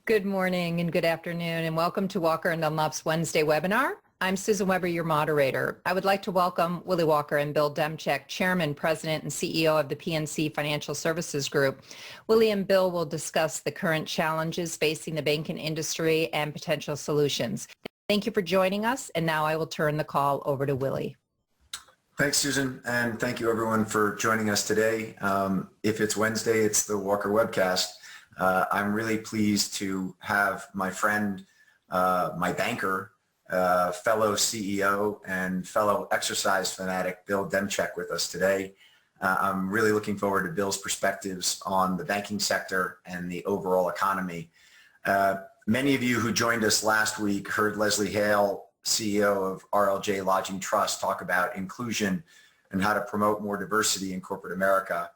Good morning and good afternoon, and welcome to Walker & Dunlop's Wednesday webinar. I'm Susan Weber, your moderator. I would like to welcome Willy Walker and Bill Demchak, Chairman, President, and CEO of the PNC Financial Services Group. Willy and Bill will discuss the current challenges facing the banking industry and potential solutions. Thank you for joining us, and now I will turn the call over to Willy. Thanks, Susan, and thank you everyone for joining us today. If it's Wednesday, it's the Walker Webcast. I'm really pleased to have my friend, my banker, fellow CEO and fellow exercise fanatic, Bill Demchak, with us today. I'm really looking forward to Bill's perspectives on the banking sector and the overall economy. Many of you who joined us last week heard Leslie Hale, CEO of RLJ Lodging Trust, talk about inclusion and how to promote more diversity in corporate America.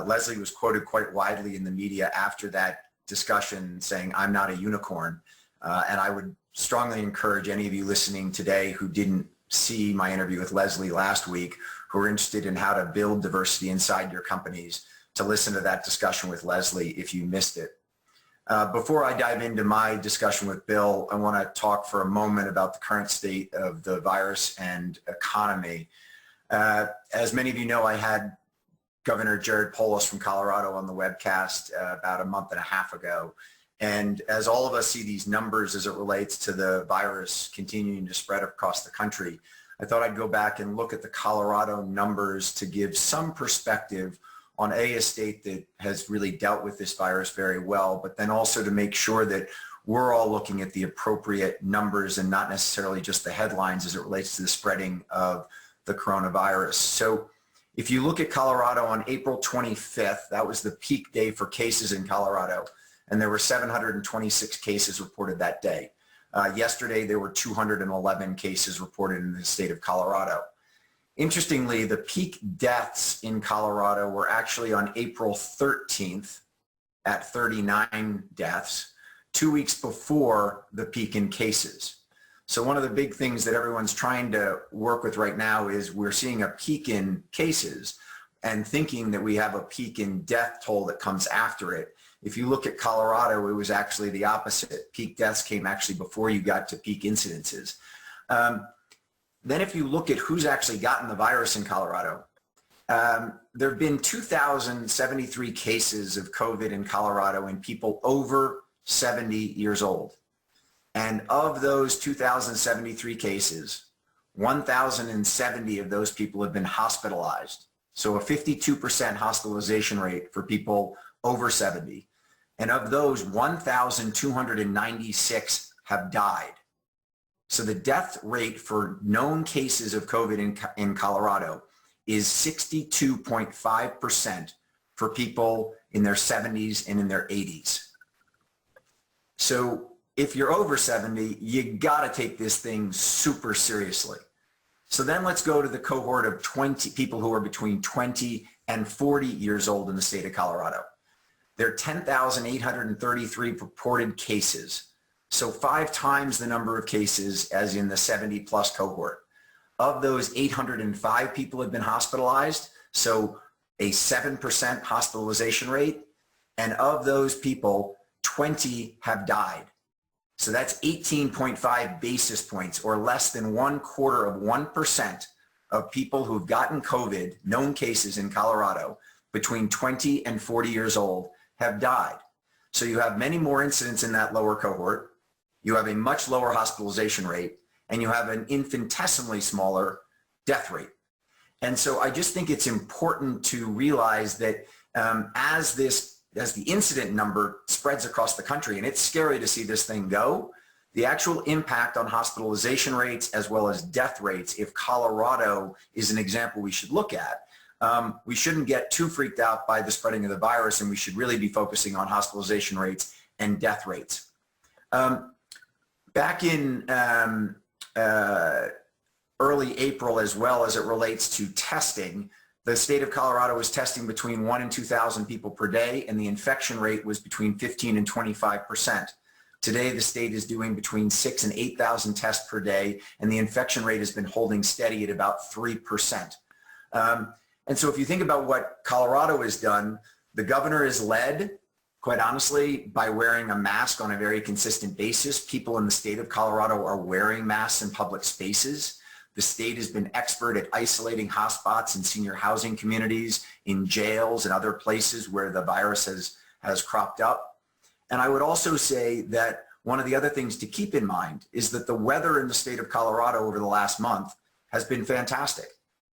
Leslie was quoted quite widely in the media after that discussion saying, "I'm not a unicorn." And I would strongly encourage any of you listening today who didn't see my interview with Leslie last week, who are interested in how to build diversity inside your companies, to listen to that discussion with Leslie if you missed it. Before I dive into my discussion with Bill, I want to talk for a moment about the current state of the virus and economy. As many of you know, I had Governor Jared Polis from Colorado on the webcast about a month and a half ago. And as all of us see these numbers as it relates to the virus continuing to spread across the country, I thought I'd go back and look at the Colorado numbers to give some perspective on a state that has really dealt with this virus very well, but then also to make sure that we're all looking at the appropriate numbers and not necessarily just the headlines as it relates to the spreading of the coronavirus. So if you look at Colorado on April 25th, that was the peak day for cases in Colorado, and there were 726 cases reported that day. Yesterday, there were 211 cases reported in the state of Colorado. Interestingly, the peak deaths in Colorado were actually on April 13th at 39 deaths, 2 weeks before the peak in cases. So one of the big things that everyone's trying to work with right now is we're seeing a peak in cases and thinking that we have a peak in death toll that comes after it. If you look at Colorado, it was actually the opposite. Peak deaths came actually before you got to peak incidences. Then if you look at who's actually gotten the virus in Colorado, there have been 2,073 cases of COVID in Colorado in people over 70 years old. And of those 2,073 cases, 1,070 of those people have been hospitalized. So a 52% hospitalization rate for people over 70. And of those, 1,296 have died. So the death rate for known cases of COVID in Colorado is 62.5% for people in their 70s and in their 80s. So if you're over 70, you got to take this thing super seriously. So then let's go to the cohort of 20 people who are between 20 and 40 years old in the state of Colorado. There are 10,833 reported cases. So 5 times the number of cases as in the 70 plus cohort. Of those, 805 people have been hospitalized, so a 7% hospitalization rate. And of those people, 20 have died. So that's 18.5 basis points, or less than 1/4% of people who've gotten COVID, known cases in Colorado, between 20 and 40 years old have died. So you have many more incidents in that lower cohort. You have a much lower hospitalization rate, and you have an infinitesimally smaller death rate. And so I just think it's important to realize that as the incident number spreads across the country, and it's scary to see this thing go, the actual impact on hospitalization rates as well as death rates, if Colorado is an example we should look at, we shouldn't get too freaked out by the spreading of the virus, and we should really be focusing on hospitalization rates and death rates. Back in early April, as well as it relates to testing, the state of Colorado was testing between 1 and 2,000 people per day, and the infection rate was between 15 and 25%. Today, the state is doing between 6,000 and 8,000 tests per day, and the infection rate has been holding steady at about 3%. And so if you think about what Colorado has done, the governor has led, quite honestly, by wearing a mask on a very consistent basis. People in the state of Colorado are wearing masks in public spaces. The state has been expert at isolating hotspots in senior housing communities, in jails and other places where the virus has cropped up. And I would also say that one of the other things to keep in mind is that the weather in the state of Colorado over the last month has been fantastic.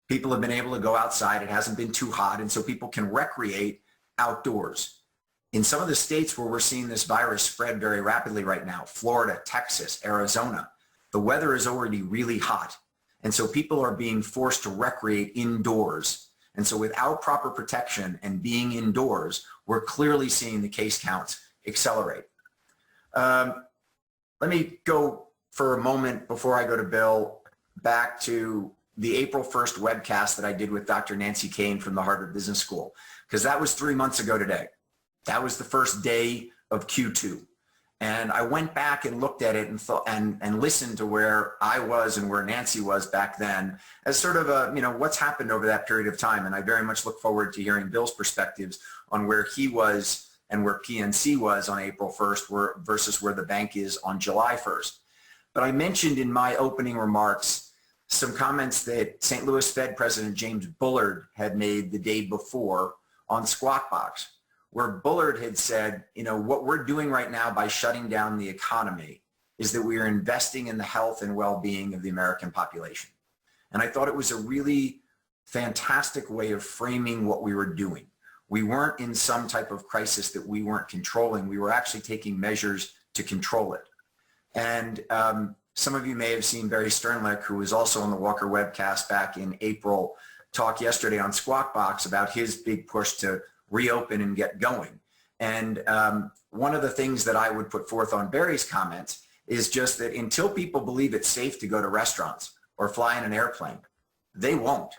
People have been able to go outside. It hasn't been too hot, and so people can recreate outdoors. In some of the states where we're seeing this virus spread very rapidly right now, Florida, Texas, Arizona, the weather is already really hot. And so people are being forced to recreate indoors. And so without proper protection and being indoors, we're clearly seeing the case counts accelerate. Let me go for a moment before I go to Bill back to the April 1st webcast that I did with Dr. Nancy Kane from the Harvard Business School, because that was 3 months ago today. That was the first day of Q2. And I went back and looked at it and thought and listened to where I was and where Nancy was back then as sort of a, what's happened over that period of time. And I very much look forward to hearing Bill's perspectives on where he was and where PNC was on April 1st versus where the bank is on July 1st. But I mentioned in my opening remarks some comments that St. Louis Fed President James Bullard had made the day before on Squawk Box, where Bullard had said, what we're doing right now by shutting down the economy is that we are investing in the health and well-being of the American population. And I thought it was a really fantastic way of framing what we were doing. We weren't in some type of crisis that we weren't controlling. We were actually taking measures to control it. And some of you may have seen Barry Sternlick, who was also on the Walker Webcast back in April, talk yesterday on Squawk Box about his big push to reopen and get going. And one of the things that I would put forth on Barry's comments is just that until people believe it's safe to go to restaurants or fly in an airplane, they won't.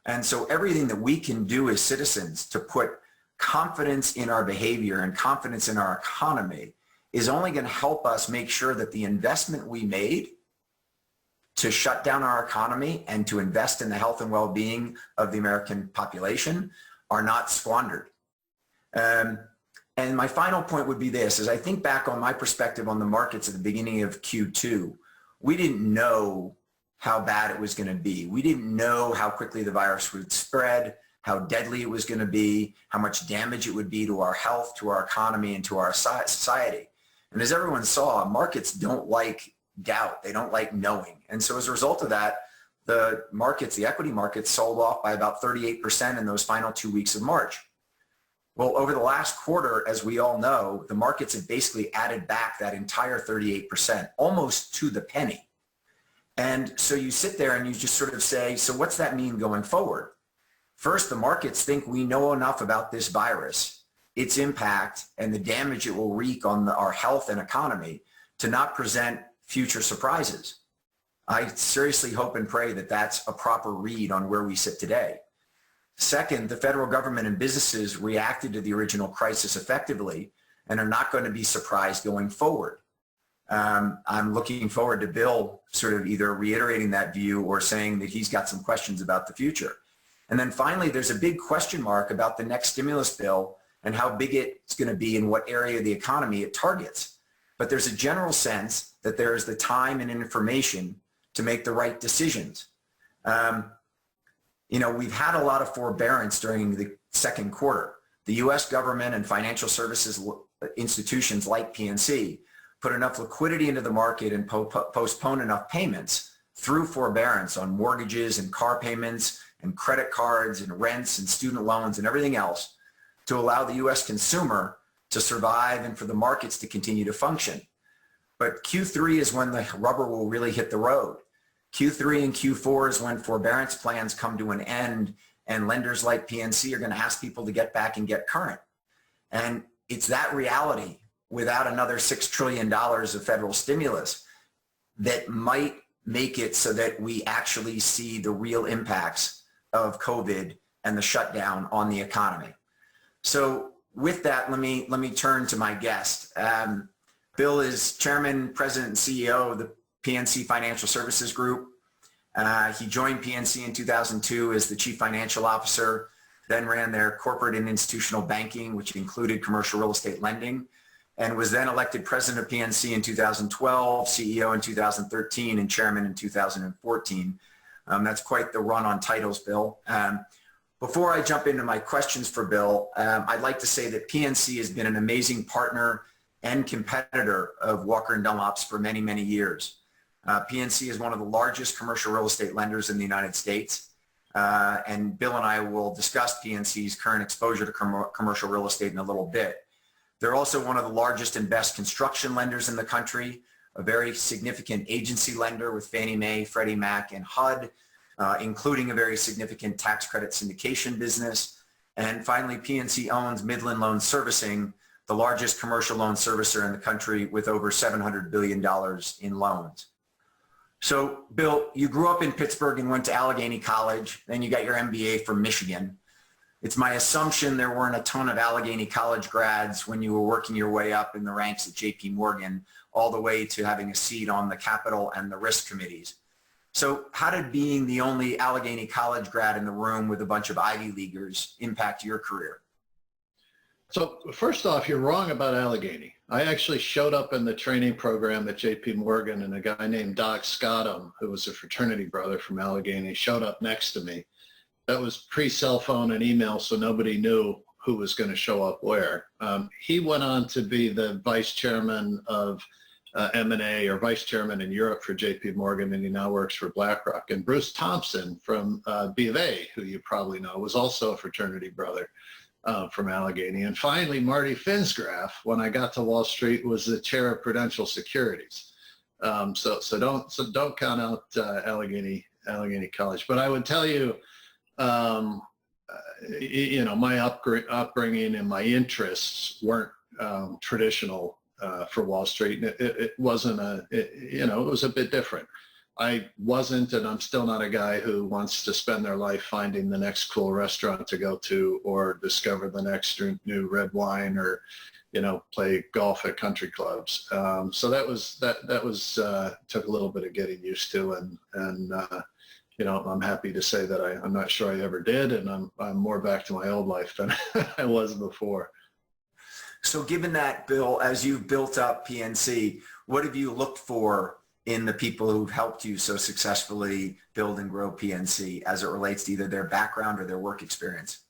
And so everything that we can do as citizens to put confidence in our behavior and confidence in our economy is only going to help us make sure that the investment we made to shut down our economy and to invest in the health and well-being of the American population are not squandered. And my final point would be this, as I think back on my perspective on the markets at the beginning of Q2, we didn't know how bad it was going to be. We didn't know how quickly the virus would spread, how deadly it was going to be, how much damage it would be to our health, to our economy, and to our society. And as everyone saw, markets don't like doubt. They don't like knowing. And so as a result of that, the markets, the equity markets, sold off by about 38% in those final 2 weeks of March. Well, over the last quarter, as we all know, the markets have basically added back that entire 38%, almost to the penny. And so you sit there and you just sort of say, so what's that mean going forward? First, the markets think we know enough about this virus, its impact, and the damage it will wreak on our health and economy to not present future surprises. I seriously hope and pray that that's a proper read on where we sit today. Second, the federal government and businesses reacted to the original crisis effectively and are not going to be surprised going forward. I'm looking forward to Bill sort of either reiterating that view or saying that he's got some questions about the future. And then finally, there's a big question mark about the next stimulus bill and how big it's going to be and what area of the economy it targets. But there's a general sense that there is the time and information to make the right decisions. We've had a lot of forbearance during the second quarter. The U.S. government and financial services institutions like PNC put enough liquidity into the market and postpone enough payments through forbearance on mortgages and car payments and credit cards and rents and student loans and everything else to allow the U.S. consumer to survive and for the markets to continue to function. But Q3 is when the rubber will really hit the road. Q3 and Q4 is when forbearance plans come to an end and lenders like PNC are going to ask people to get back and get current. And it's that reality without another $6 trillion of federal stimulus that might make it so that we actually see the real impacts of COVID and the shutdown on the economy. So with that, let me turn to my guest. Bill is Chairman, President, and CEO of the PNC Financial Services Group. He joined PNC in 2002 as the Chief Financial Officer. then ran their corporate and institutional banking, which included commercial real estate lending, and was then elected president of PNC in 2012, CEO in 2013, and chairman in 2014. That's quite the run on titles, Bill. Before I jump into my questions for Bill, I'd like to say that PNC has been an amazing partner and competitor of Walker & Dunlop's for many, many years. PNC is one of the largest commercial real estate lenders in the United States. And Bill and I will discuss PNC's current exposure to commercial real estate in a little bit. They're also one of the largest and best construction lenders in the country, a very significant agency lender with Fannie Mae, Freddie Mac, and HUD, including a very significant tax credit syndication business. And finally, PNC owns Midland Loan Servicing, the largest commercial loan servicer in the country with over $700 billion in loans. So, Bill, you grew up in Pittsburgh and went to Allegheny College, then you got your MBA from Michigan. It's my assumption there weren't a ton of Allegheny College grads when you were working your way up in the ranks at JP Morgan, all the way to having a seat on the capital and the risk committees. So how did being the only Allegheny College grad in the room with a bunch of Ivy Leaguers impact your career? So first off, you're wrong about Allegheny. I actually showed up in the training program at JP Morgan, and a guy named Doc Scottum, who was a fraternity brother from Allegheny, showed up next to me. That was pre-cell phone and email, so nobody knew who was going to show up where. He went on to be the vice chairman of M&A, or vice chairman in Europe for JP Morgan, and he now works for BlackRock. And Bruce Thompson from B of A, who you probably know, was also a fraternity brother from Allegheny. And finally, Marty Finsgraf, when I got to Wall Street, was the chair of Prudential Securities. So don't count out Allegheny College. But I would tell you, you know, my upbringing and my interests weren't traditional for Wall Street. It wasn't you know, it was a bit different. I wasn't, and I'm still not, a guy who wants to spend their life finding the next cool restaurant to go to, or discover the next new red wine, or, you know, play golf at country clubs. So that was took a little bit of getting used to, and you know, I'm happy to say that I'm not sure I ever did, and I'm more back to my old life than I was before. So given that, Bill, as you've built up PNC, what have you looked for in the people who've helped you so successfully build and grow PNC as it relates to either their background or their work experience?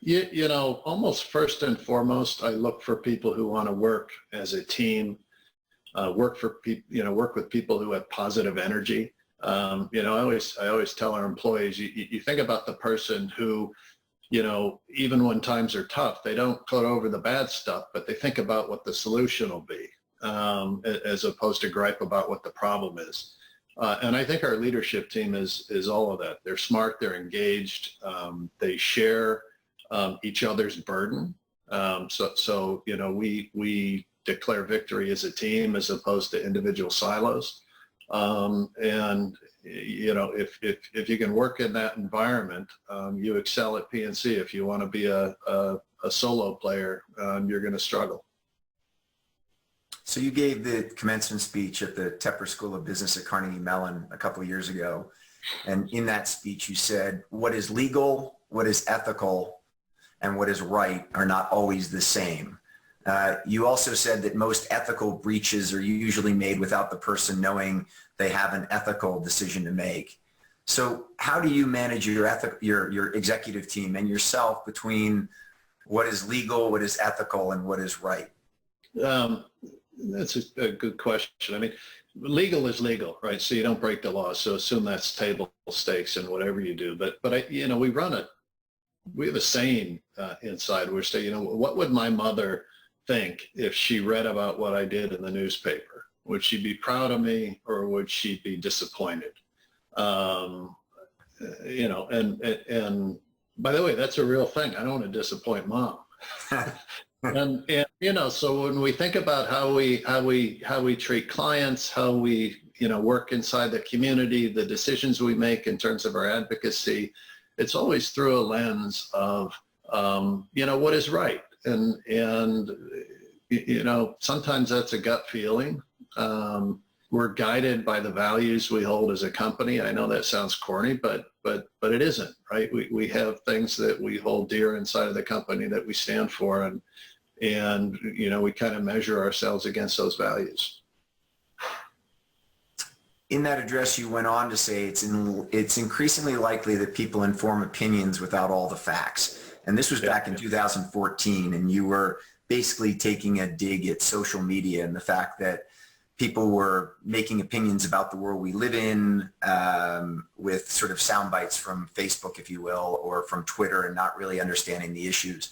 You know, almost first and foremost, I look for people who want to work as a team, work with people who have positive energy. You know, I always tell our employees, you think about the person who, you know, even when times are tough, they don't put over the bad stuff, but they think about what the solution will be, as opposed to gripe about what the problem is. And I think our leadership team is all of that. They're smart, they're engaged, they share each other's burden. So you know, we declare victory as a team as opposed to individual silos. And you know, if you can work in that environment, you excel at PNC. If you want to be a solo player, you're going to struggle. So you gave the commencement speech at the Tepper School of Business at Carnegie Mellon a couple of years ago. And in that speech, you said, what is legal, what is ethical, and what is right are not always the same. You also said that most ethical breaches are usually made without the person knowing they have an ethical decision to make. So how do you manage your executive team and yourself between what is legal, what is ethical, and what is right? That's a good question. I mean, legal is legal, right? So you don't break the law. So assume that's table stakes in whatever you do. But you know, we have a saying inside. We're saying, you know, what would my mother think if she read about what I did in the newspaper? Would she be proud of me, or would she be disappointed? You know, and by the way, that's a real thing. I don't want to disappoint mom. And you know, so when we think about how we treat clients, how we, you know, work inside the community, the decisions we make in terms of our advocacy, it's always through a lens of you know, what is right. And you know, sometimes that's a gut feeling. we're guided by the values we hold as a company. I know that sounds corny, but it isn't, right? We have things that we hold dear inside of the company that we stand for, and we kind of measure ourselves against those values. In that address, you went on to say it's increasingly likely that people inform opinions without all the facts. And this was back in 2014, and you were basically taking a dig at social media and the fact that people were making opinions about the world we live in with sort of sound bites from Facebook, if you will, or from Twitter, and not really understanding the issues.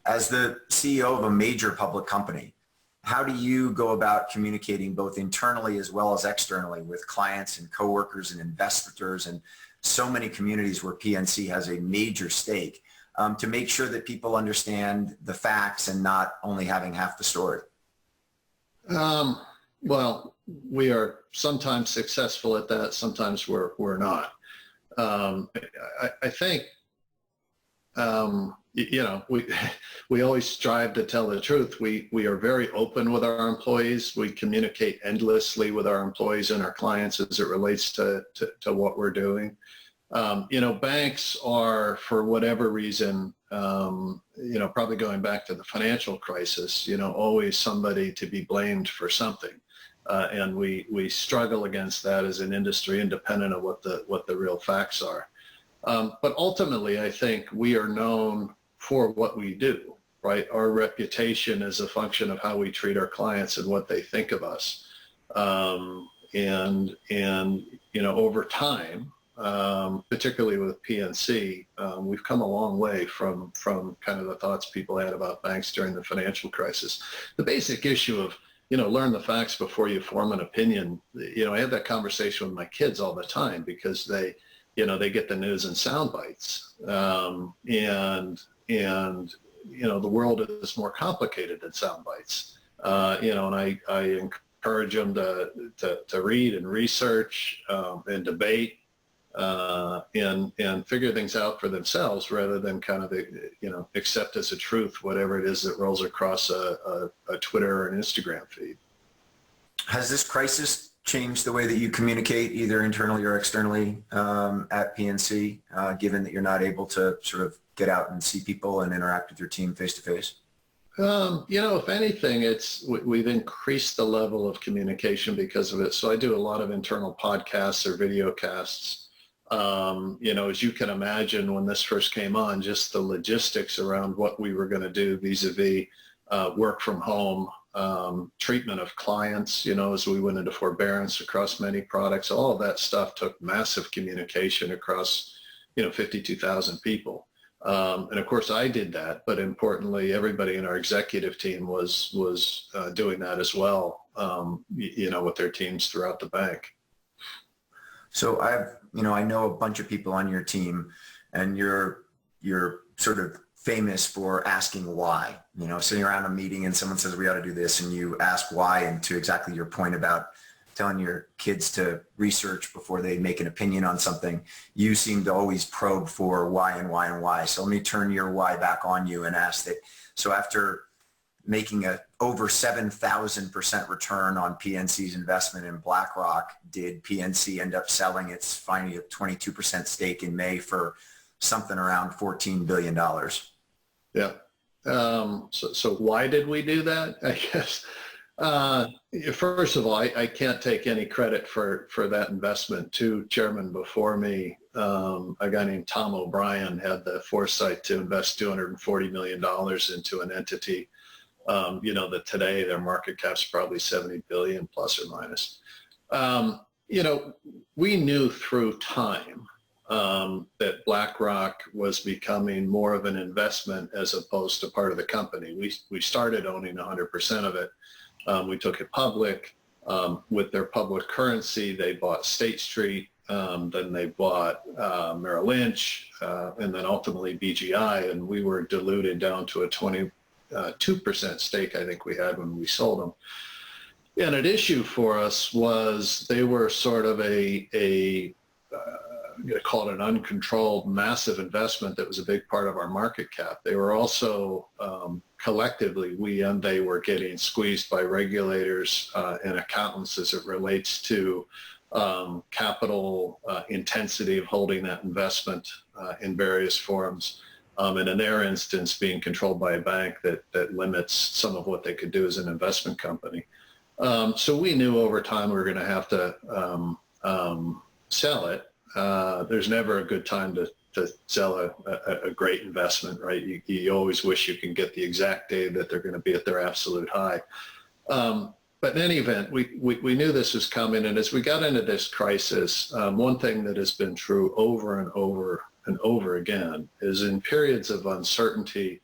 As the CEO of a major public company, how do you go about communicating both internally as well as externally with clients and coworkers and investors and so many communities where PNC has a major stake to make sure that people understand the facts and not only having half the story? Well, we are sometimes successful at that. Sometimes we're not. I think, we always strive to tell the truth. We are very open with our employees. We communicate endlessly with our employees and our clients as it relates to what we're doing. Banks are, for whatever reason, probably going back to the financial crisis, always somebody to be blamed for something. And we struggle against that as an industry, independent of what the real facts are. But ultimately, I think we are known for what we do, right? Our reputation is a function of how we treat our clients and what they think of us. And over time, particularly with PNC, we've come a long way from kind of the thoughts people had about banks during the financial crisis. The basic issue of, learn the facts before you form an opinion. I have that conversation with my kids all the time because they get the news in sound bites. The world is more complicated than sound bites. And I encourage them to read and research and debate and figure things out for themselves rather than kind of, accept as a truth whatever it is that rolls across a Twitter or an Instagram feed. Has this crisis changed the way that you communicate either internally or externally at PNC, given that you're not able to sort of get out and see people and interact with your team face to face? If anything, we've increased the level of communication because of it. So I do a lot of internal podcasts or video casts. As you can imagine, when this first came on, just the logistics around what we were going to do vis-a-vis work from home, treatment of clients, as we went into forbearance across many products, all of that stuff took massive communication across, 52,000 people. And of course I did that, but importantly, everybody in our executive team was doing that as well, with their teams throughout the bank. So I know a bunch of people on your team, and you're sort of famous for asking why, sitting around a meeting and someone says we ought to do this and you ask why, and to exactly your point about telling your kids to research before they make an opinion on something, you seem to always probe for why and why and why. So let me turn your why back on you and ask that. So after making a over 7,000% return on PNC's investment in BlackRock, did PNC end up selling its finally 22% stake in May for something around $14 billion? Yeah. So why did we do that? I guess, first of all, I can't take any credit for that investment. Two chairmen before me, a guy named Tom O'Brien, had the foresight to invest $240 million into an entity, that today their market cap's probably 70 billion plus or minus. We knew through time that BlackRock was becoming more of an investment as opposed to part of the company. We started owning 100% of it. We took it public. With their public currency, they bought State Street, then they bought Merrill Lynch, and then ultimately BGI, and we were diluted down to a 22% stake I think we had when we sold them. And an issue for us was they were sort of a call it an uncontrolled massive investment that was a big part of our market cap. They were also collectively, we and they were getting squeezed by regulators and accountants as it relates to capital intensity of holding that investment in various forms. And in their instance, being controlled by a bank that limits some of what they could do as an investment company. So we knew over time we were going to have to sell it. There's never a good time to sell a great investment, right? You always wish you can get the exact day that they're going to be at their absolute high. But in any event, we knew this was coming. And as we got into this crisis, one thing that has been true over and over and over again is in periods of uncertainty,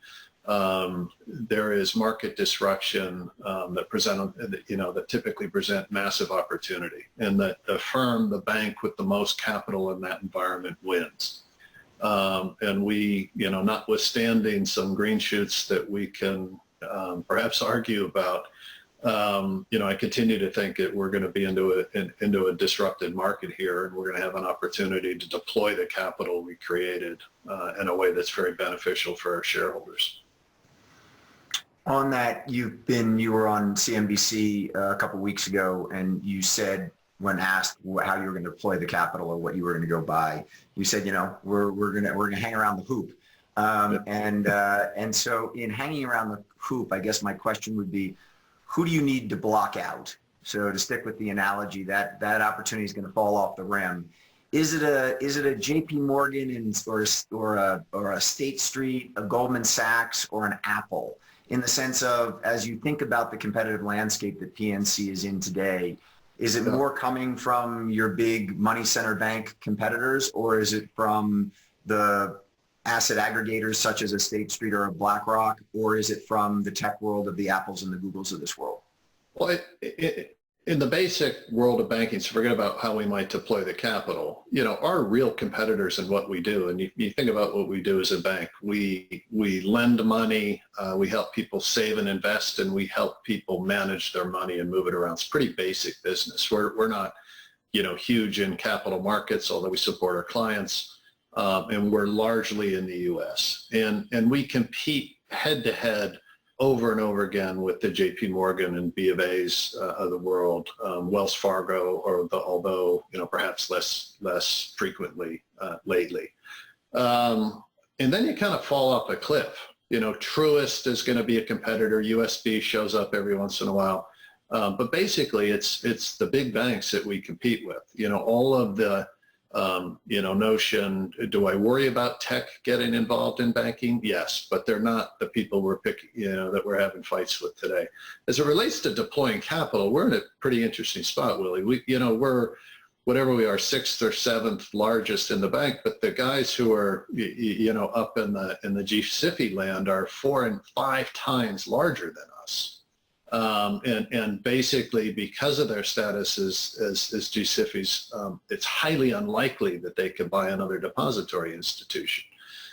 there is market disruption that typically present massive opportunity, and that the firm, the bank with the most capital in that environment wins. And we, notwithstanding some green shoots that we can perhaps argue about, I continue to think that we're going to be into a disrupted market here, and we're going to have an opportunity to deploy the capital we created in a way that's very beneficial for our shareholders. On that, you were on CNBC a couple of weeks ago, and you said, when asked how you were going to deploy the capital or what you were going to go buy, you said, we're going to hang around the hoop. And so in hanging around the hoop, I guess my question would be, who do you need to block out? So to stick with the analogy, that opportunity is going to fall off the rim. Is it a JP Morgan or a State Street, a Goldman Sachs, or an Apple? In the sense of, as you think about the competitive landscape that PNC is in today, is it more coming from your big money center bank competitors, or is it from the asset aggregators such as a State Street or a BlackRock, or is it from the tech world of the Apples and the Googles of this world? Well, in the basic world of banking, so forget about how we might deploy the capital, our real competitors in what we do, and you think about what we do as a bank, we lend money, we help people save and invest, and we help people manage their money and move it around. It's pretty basic business. We're not, huge in capital markets, although we support our clients, and we're largely in the U.S. And we compete head to head over and over again with the JP Morgan and B of A's of the world, Wells Fargo, although perhaps less frequently lately. And then you kind of fall off a cliff. Truist is going to be a competitor. USB shows up every once in a while, but basically it's the big banks that we compete with. All of the notion, do I worry about tech getting involved in banking? Yes, but they're not the people we're picking, that we're having fights with today. As it relates to deploying capital, we're in a pretty interesting spot, Willie. We're whatever we are, 6th or 7th largest in the bank, but the guys who are, up in the G-SIFI land are 4 and 5 times larger than us. And basically, because of their status as G-SIFIs, it's highly unlikely that they could buy another depository institution.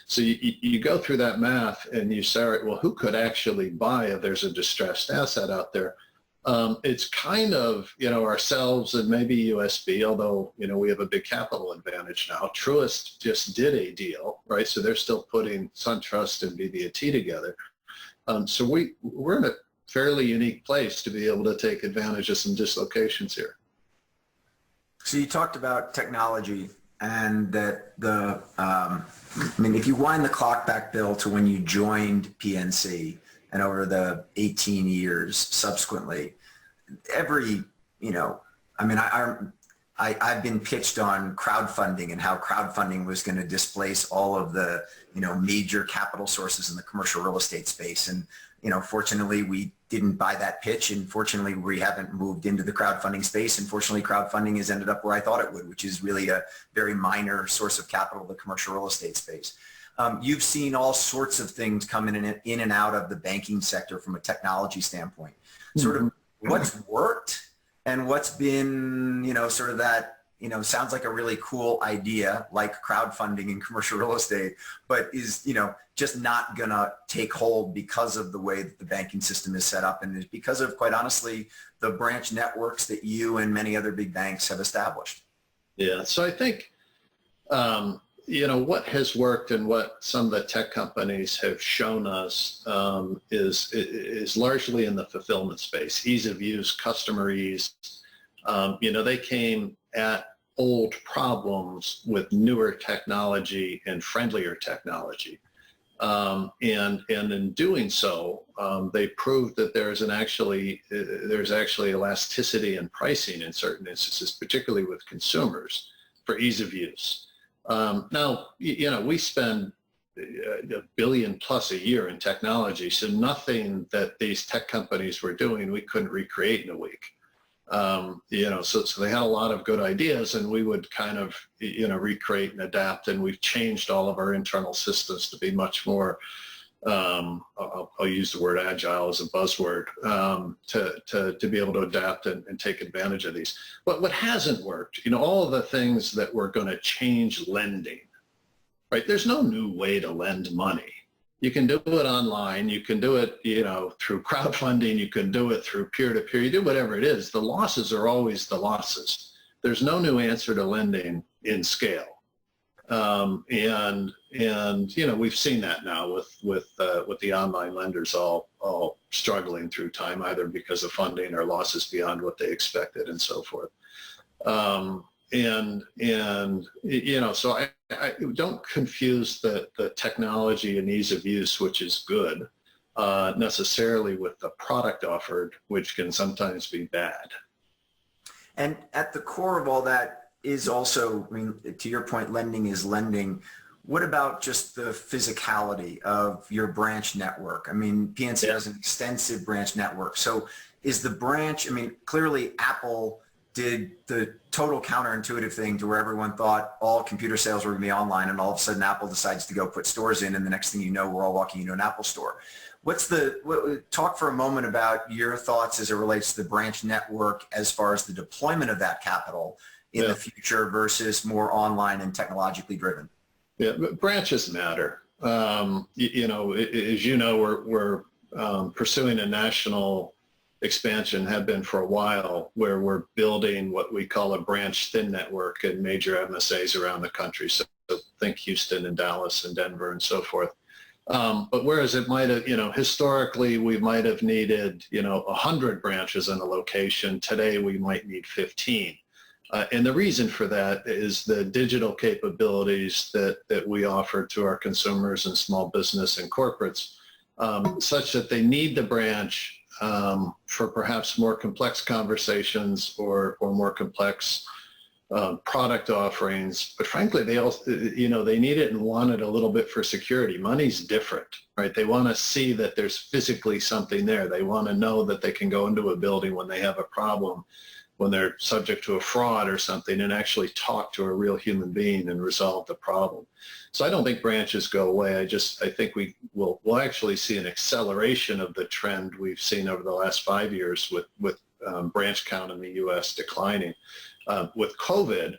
So you go through that math and you say, well, who could actually buy if there's a distressed asset out there? It's kind of, ourselves and maybe USB, although, we have a big capital advantage now. Truist just did a deal, right? So they're still putting SunTrust and BB&T together. So we're in a fairly unique place to be able to take advantage of some dislocations here. So you talked about technology, and that if you wind the clock back, Bill, to when you joined PNC and over the 18 years subsequently, I've been pitched on crowdfunding and how crowdfunding was going to displace all of the, major capital sources in the commercial real estate space. And, fortunately, we didn't buy that pitch. And fortunately, we haven't moved into the crowdfunding space. And fortunately, crowdfunding has ended up where I thought it would, which is really a very minor source of capital in the commercial real estate space. You've seen all sorts of things come in and out of the banking sector from a technology standpoint. Sort of what's worked and what's been, sort of that, sounds like a really cool idea, like crowdfunding in commercial real estate, but is, just not going to take hold because of the way that the banking system is set up, and because of, quite honestly, the branch networks that you and many other big banks have established. Yeah, so I think What has worked and what some of the tech companies have shown us is largely in the fulfillment space, ease of use, customer ease. They came at old problems with newer technology and friendlier technology. And in doing so, they proved that there's actually elasticity in pricing in certain instances, particularly with consumers, for ease of use. Now, we spend $1 billion plus a year in technology, so nothing that these tech companies were doing we couldn't recreate in a week. So they had a lot of good ideas, and we would kind of recreate and adapt, and we've changed all of our internal systems to be much more, I'll use the word agile as a buzzword, to be able to adapt and take advantage of these. But what hasn't worked, all of the things that were going to change lending, right? There's no new way to lend money. You can do it online. You can do it, through crowdfunding. You can do it through peer-to-peer. You do whatever it is. The losses are always the losses. There's no new answer to lending in scale. We've seen that now with the online lenders all struggling through time, either because of funding or losses beyond what they expected and so forth. So I don't confuse the technology and ease of use, which is good, necessarily with the product offered, which can sometimes be bad. And at the core of all that is also, to your point, lending is lending. What about just the physicality of your branch network? PNC has an extensive branch network. So is the branch, clearly Apple did the total counterintuitive thing to where everyone thought all computer sales were going to be online, and all of a sudden Apple decides to go put stores in, and the next thing you know, we're all walking into an Apple store. Talk for a moment about your thoughts as it relates to the branch network as far as the deployment of that capital in the future versus more online and technologically driven. Yeah, but branches matter. As you know, we're pursuing a national expansion, have been for a while, where we're building what we call a branch thin network in major MSAs around the country. So think Houston and Dallas and Denver and so forth. But whereas it might have, historically we might have needed, 100 branches in a location, today we might need 15. And the reason for that is the digital capabilities that we offer to our consumers and small business and corporates, such that they need the branch for perhaps more complex conversations or more complex product offerings. But frankly, they also, they need it and want it a little bit for security. Money's different, right? They want to see that there's physically something there. They want to know that they can go into a building when they have a problem, when they're subject to a fraud or something, and actually talk to a real human being and resolve the problem. So I don't think branches go away. I think we'll actually see an acceleration of the trend we've seen over the last 5 years with branch count in the U.S. declining. With COVID,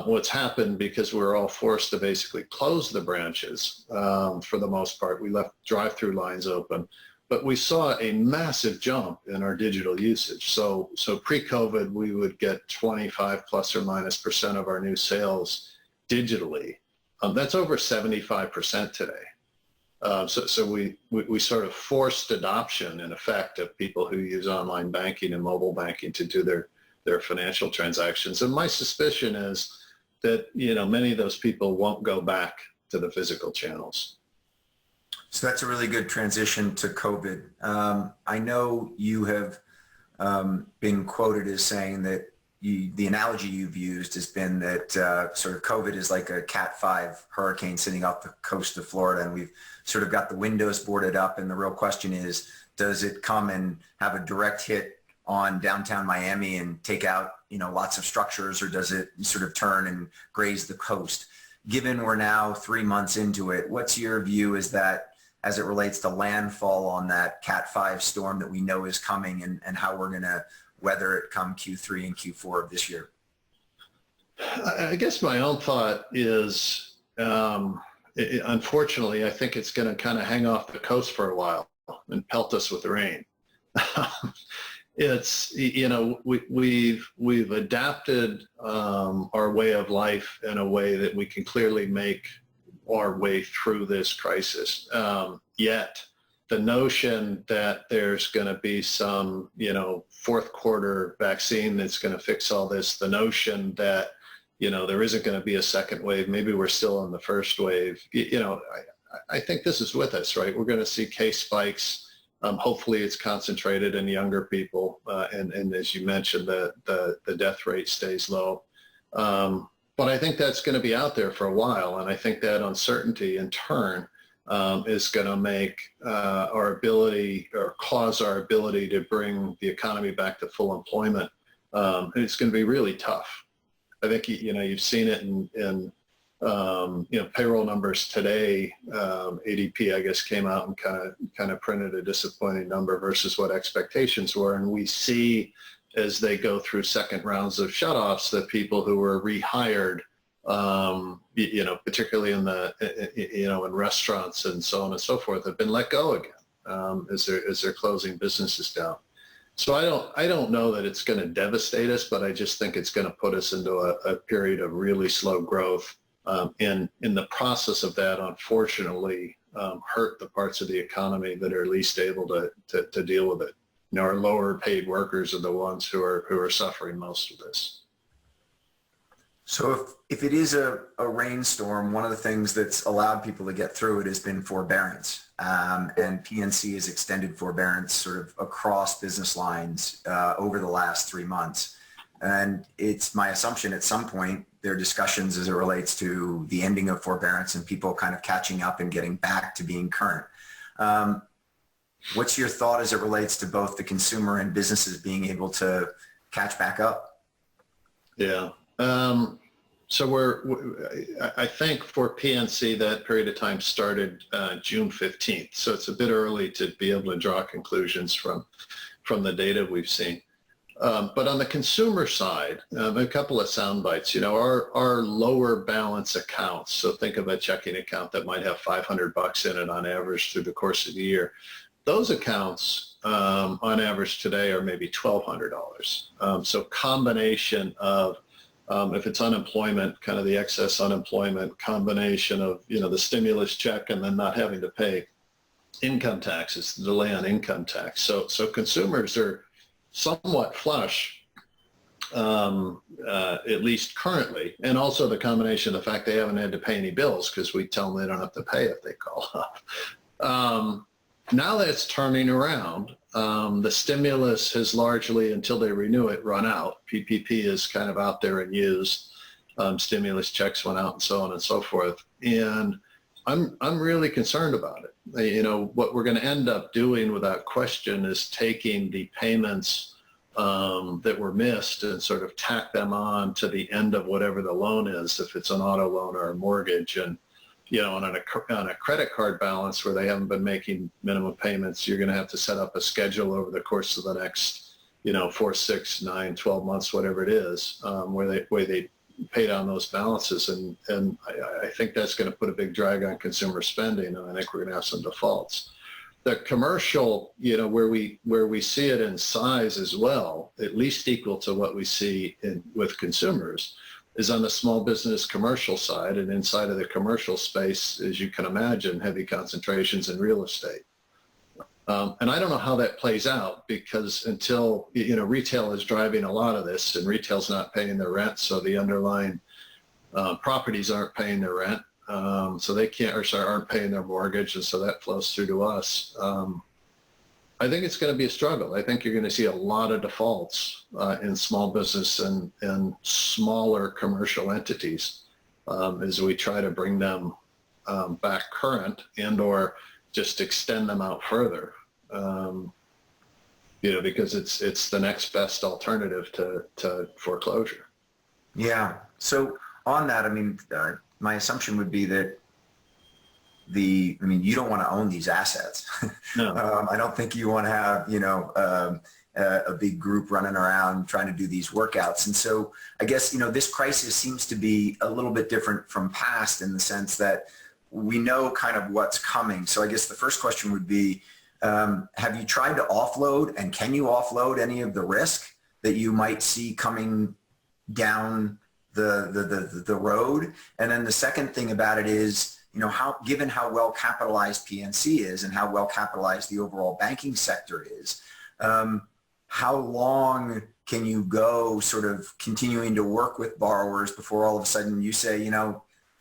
what's happened, because we're all forced to basically close the branches for the most part, we left drive-through lines open. But we saw a massive jump in our digital usage. So pre-COVID, we would get 25 plus or minus % of our new sales digitally. That's over 75% today. So we sort of forced adoption, in effect, of people who use online banking and mobile banking to do their financial transactions. And my suspicion is that, many of those people won't go back to the physical channels. So that's a really good transition to COVID. I know you have been quoted as saying that the analogy you've used has been that sort of COVID is like a Cat 5 hurricane sitting off the coast of Florida, and we've sort of got the windows boarded up, and the real question is, does it come and have a direct hit on downtown Miami and take out, lots of structures, or does it sort of turn and graze the coast? Given we're now 3 months into it, what's your view as it relates to landfall on that Cat 5 storm that we know is coming, and how we're going to weather it come Q3 and Q4 of this year? I guess my own thought is, unfortunately, I think it's going to kind of hang off the coast for a while and pelt us with rain. it's, we've adapted our way of life in a way that we can clearly make our way through this crisis. Yet the notion that there's going to be some, fourth quarter vaccine that's going to fix all this, the notion that, there isn't going to be a second wave, maybe we're still in the first wave, I think this is with us, right? We're going to see case spikes. Hopefully it's concentrated in younger people. And as you mentioned, the death rate stays low. But I think that's going to be out there for a while. And I think that uncertainty in turn is going to make our ability or cause our ability to bring the economy back to full employment. It's going to be really tough. I think, you've seen it in payroll numbers today. ADP, I guess, came out and kind of printed a disappointing number versus what expectations were. And we see as they go through second rounds of shutoffs that people who were rehired, particularly in in restaurants and so on and so forth, have been let go again as they're closing businesses down. So I don't know that it's going to devastate us, but I just think it's going to put us into a period of really slow growth. In the process of that, unfortunately, hurt the parts of the economy that are least able to deal with it. Our lower paid workers are the ones who are suffering most of this. So if it is a rainstorm, one of the things that's allowed people to get through it has been forbearance. And PNC has extended forbearance sort of across business lines over the last 3 months. And it's my assumption at some point there are discussions as it relates to the ending of forbearance and people kind of catching up and getting back to being current. What's your thought as it relates to both the consumer and businesses being able to catch back up? Yeah. So I think for PNC, that period of time started June 15th. So it's a bit early to be able to draw conclusions from the data we've seen. But on the consumer side, a couple of sound bites. Our lower balance accounts, so think of a checking account that might have $500 in it on average through the course of the year. Those accounts on average today are maybe $1,200. So combination of, if it's unemployment, kind of the excess unemployment, combination of, the stimulus check and then not having to pay income taxes, the delay on income tax. So consumers are somewhat flush, at least currently, and also the combination of the fact they haven't had to pay any bills because we tell them they don't have to pay if they call up. Now that it's turning around, the stimulus has largely, until they renew it, run out. PPP is kind of out there and used. Stimulus checks went out and so on and so forth. And I'm really concerned about it. What we're going to end up doing without question is taking the payments that were missed and sort of tack them on to the end of whatever the loan is, if it's an auto loan or a mortgage. And on a credit card balance where they haven't been making minimum payments, you're going to have to set up a schedule over the course of the next, 4, 6, 9, 12 months, whatever it is, where they pay down those balances. And I think that's going to put a big drag on consumer spending, and I think we're going to have some defaults. The commercial, where we see it in size as well, at least equal to what we see with consumers, is on the small business commercial side. And inside of the commercial space, as you can imagine, heavy concentrations in real estate. And I don't know how that plays out, because until, retail is driving a lot of this, and retail's not paying their rent, so the underlying properties aren't paying their rent, so they aren't paying their mortgage, and so that flows through to us. I think it's going to be a struggle. I think you're going to see a lot of defaults in small business and smaller commercial entities as we try to bring them back current and or just extend them out further, because it's the next best alternative to foreclosure. Yeah. So on that, my assumption would be that you don't want to own these assets. No. I don't think you want to have, a big group running around trying to do these workouts. And so I guess, this crisis seems to be a little bit different from past in the sense that we know kind of what's coming. So I guess the first question would be, Have you tried to offload, and can you offload any of the risk that you might see coming down the road? And then the second thing about it is, given how well capitalized PNC is and how well capitalized the overall banking sector is, how long can you go sort of continuing to work with borrowers before all of a sudden you say,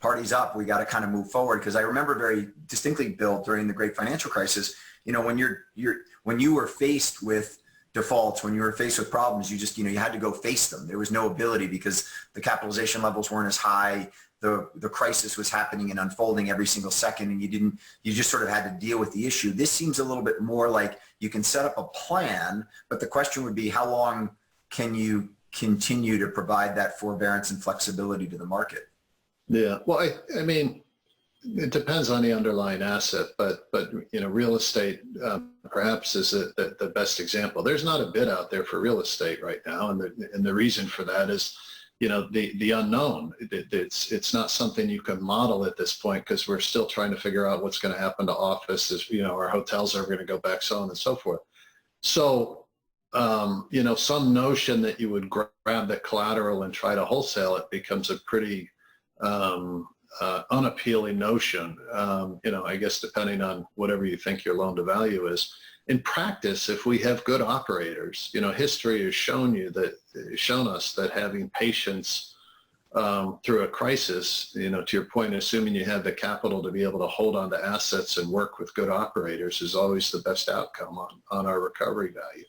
party's up, we got to kind of move forward? Because I remember very distinctly, Bill, during the great financial crisis, when you were faced with defaults, when you were faced with problems, you just, you had to go face them. There was no ability because the capitalization levels weren't as high. The crisis was happening and unfolding every single second, and you just sort of had to deal with the issue. This seems a little bit more like you can set up a plan, but the question would be, how long can you continue to provide that forbearance and flexibility to the market? Yeah, well, I mean, it depends on the underlying asset, but real estate perhaps is the best example. There's not a bid out there for real estate right now, and the reason for that is, the unknown. It's not something you can model at this point because we're still trying to figure out what's going to happen to offices. Our hotels are going to go back, so on and so forth. So, some notion that you would grab the collateral and try to wholesale it becomes a pretty unappealing notion, I guess, depending on whatever you think your loan to value is. In practice, if we have good operators, history has shown us that having patience through a crisis, to your point, assuming you have the capital to be able to hold on to assets and work with good operators is always the best outcome on our recovery value.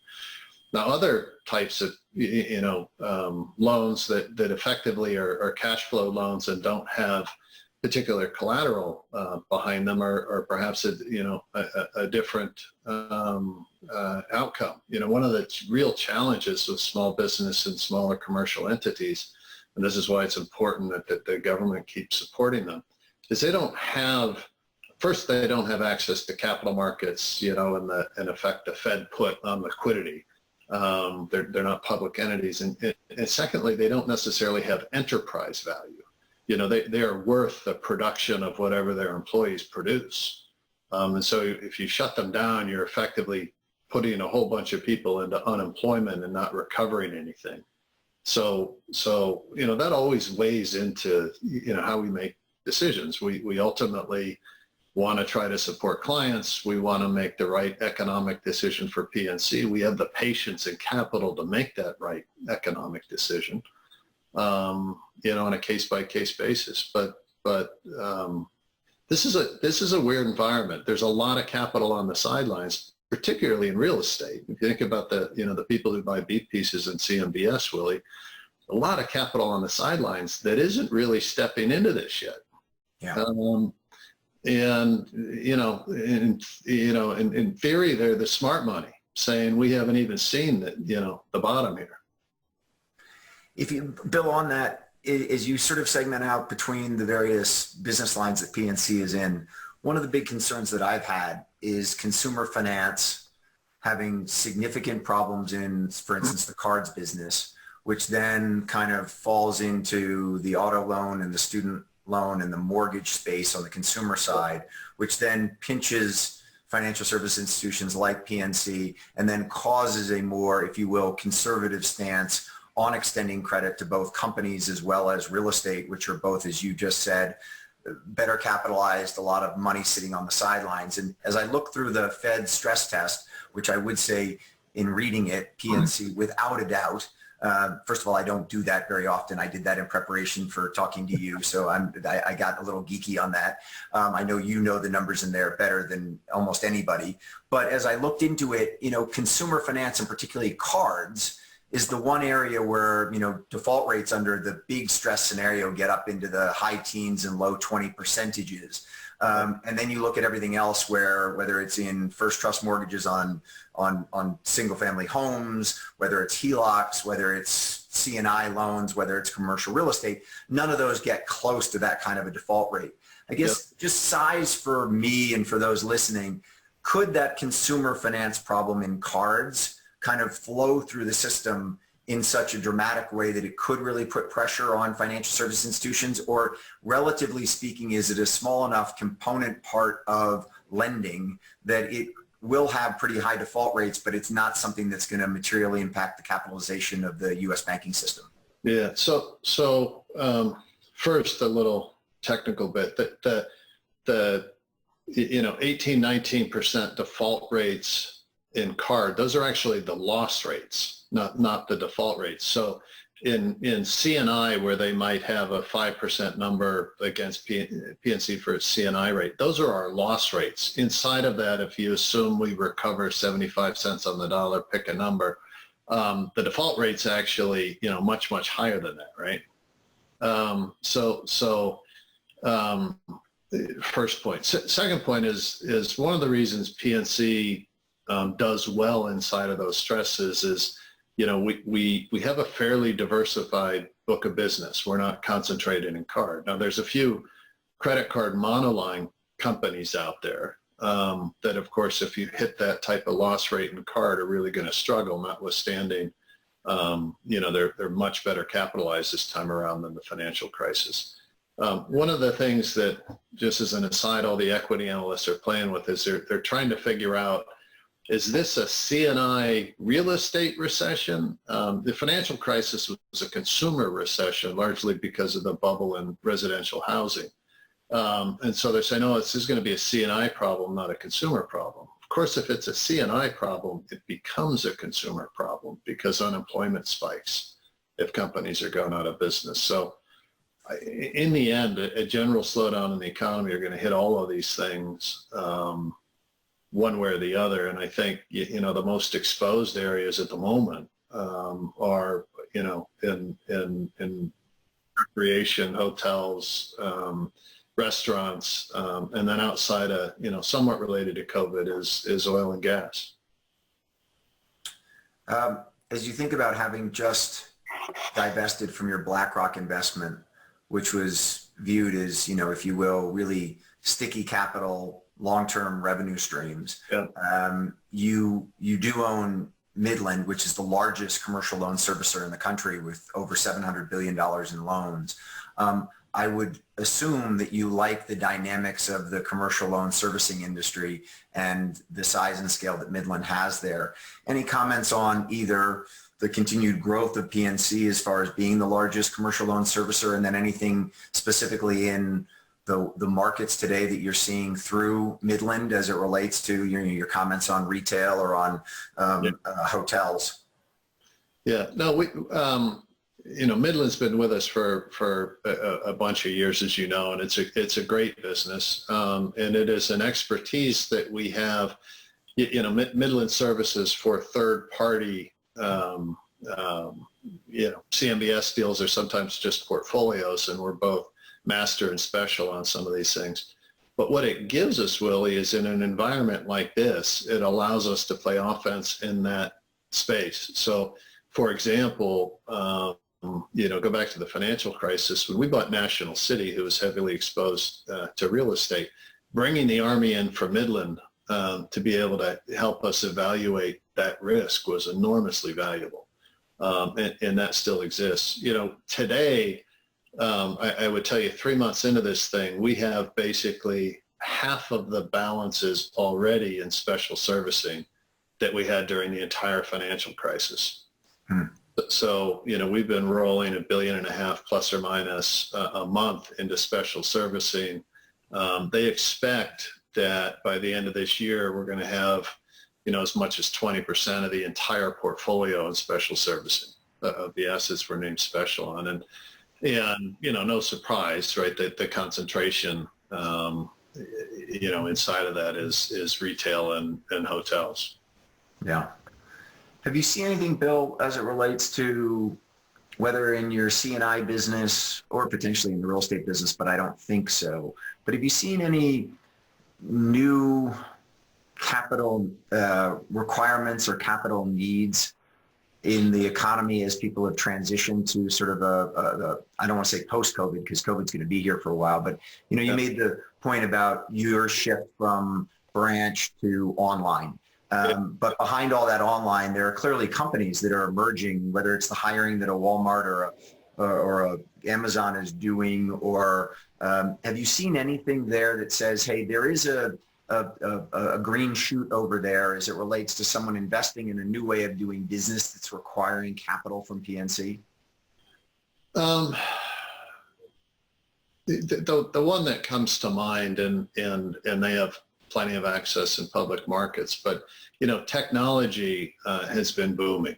Now, other types of, loans that effectively are cash flow loans and don't have particular collateral behind them are perhaps a different outcome. One of the real challenges with small business and smaller commercial entities, and this is why it's important that the government keeps supporting them, is they don't have access to capital markets, and in effect the Fed put on liquidity. They're not public entities, and secondly, they don't necessarily have enterprise value. They are worth the production of whatever their employees produce. And so if you shut them down, you're effectively putting a whole bunch of people into unemployment and not recovering anything. So that always weighs into, how we make decisions. We ultimately want to try to support clients. We want to make the right economic decision for PNC. We have the patience and capital to make that right economic decision. On a case-by-case basis, but this is a weird environment. There's a lot of capital on the sidelines, particularly in real estate. If you think about the people who buy beat pieces in CMBS, Willie, a lot of capital on the sidelines that isn't really stepping into this yet. Yeah. In theory, they're the smart money saying we haven't even seen the bottom here. If you, Bill, on that, as you sort of segment out between the various business lines that PNC is in, one of the big concerns that I've had is consumer finance having significant problems in, for instance, the cards business, which then kind of falls into the auto loan and the student loan and the mortgage space on the consumer side, which then pinches financial service institutions like PNC and then causes a more, if you will, conservative stance on extending credit to both companies as well as real estate, which are both, as you just said, better capitalized, a lot of money sitting on the sidelines. And as I look through the Fed stress test, which I would say in reading it, PNC, without a doubt, first of all, I don't do that very often. I did that in preparation for talking to you, so I got a little geeky on that. I know you know the numbers in there better than almost anybody. But as I looked into it, consumer finance and particularly cards is the one area where, default rates under the big stress scenario get up into the high teens and low 20%. And then you look at everything else whether it's in first trust mortgages on single family homes, whether it's HELOCs, whether it's C&I loans, whether it's commercial real estate, none of those get close to that kind of a default rate. I guess just size for me and for those listening, could that consumer finance problem in cards kind of flow through the system in such a dramatic way that it could really put pressure on financial service institutions? Or relatively speaking, is it a small enough component part of lending that it will have pretty high default rates, but it's not something that's going to materially impact the capitalization of the U.S. banking system. Yeah. So first, a little technical bit. The 18, 19% default rates in card, those are actually the loss rates, not the default rates. So in C&I, where they might have a 5% number against PNC for its C&I rate, those are our loss rates. Inside of that, if you assume we recover 75 cents on the dollar, pick a number, the default rate's actually, much, much higher than that, right? First point. Second point is one of the reasons PNC does well inside of those stresses is, we have a fairly diversified book of business. We're not concentrated in card. Now, there's a few credit card monoline companies out there that, of course, if you hit that type of loss rate in card, are really going to struggle, notwithstanding, they're much better capitalized this time around than the financial crisis. One of the things that, just as an aside, all the equity analysts are playing with is they're trying to figure out, is this a C&I real estate recession? The financial crisis was a consumer recession, largely because of the bubble in residential housing. And so they're saying, this is going to be a C&I problem, not a consumer problem. Of course, if it's a C&I problem, it becomes a consumer problem because unemployment spikes if companies are going out of business. So in the end, a general slowdown in the economy are going to hit all of these things one way or the other. And I think, the most exposed areas at the moment are, in recreation, hotels, restaurants, and then outside of, somewhat related to COVID is oil and gas. As you think about having just divested from your BlackRock investment, which was viewed as, if you will, really sticky capital, long-term revenue streams. Yeah. You do own Midland, which is the largest commercial loan servicer in the country with over $700 billion in loans. I would assume that you like the dynamics of the commercial loan servicing industry and the size and scale that Midland has there. Any comments on either the continued growth of PNC as far as being the largest commercial loan servicer, and then anything specifically in the markets today that you're seeing through Midland as it relates to your comments on retail or on hotels? Yeah, no, Midland's been with us for a bunch of years, as you know, and it's a great business, and it is an expertise that we have. Midland services for third-party, CMBS deals are sometimes just portfolios, and we're both master and special on some of these things. But what it gives us, Willie, is in an environment like this, it allows us to play offense in that space. So, for example, go back to the financial crisis. When we bought National City, who was heavily exposed to real estate, bringing the Army in from Midland to be able to help us evaluate that risk was enormously valuable. And that still exists. Today, I would tell you 3 months into this thing, we have basically half of the balances already in special servicing that we had during the entire financial crisis. So, we've been rolling $1.5 billion plus or minus a month into special servicing. They expect that by the end of this year, we're going to have, as much as 20% of the entire portfolio in special servicing of the assets we're named special on. And no surprise, right, that the concentration, inside of that is retail and hotels. Yeah. Have you seen anything, Bill, as it relates to whether in your C&I business or potentially in the real estate business, but I don't think so. But have you seen any new capital requirements or capital needs in the economy as people have transitioned to sort of I don't want to say post-COVID because COVID's going to be here for a while, but you made the point about your shift from branch to online. But behind all that online, there are clearly companies that are emerging, whether it's the hiring that a Walmart or a Amazon is doing, or have you seen anything there that says, hey, there is a a green shoot over there as it relates to someone investing in a new way of doing business that's requiring capital from PNC? The one that comes to mind, and they have plenty of access in public markets, but technology has been booming.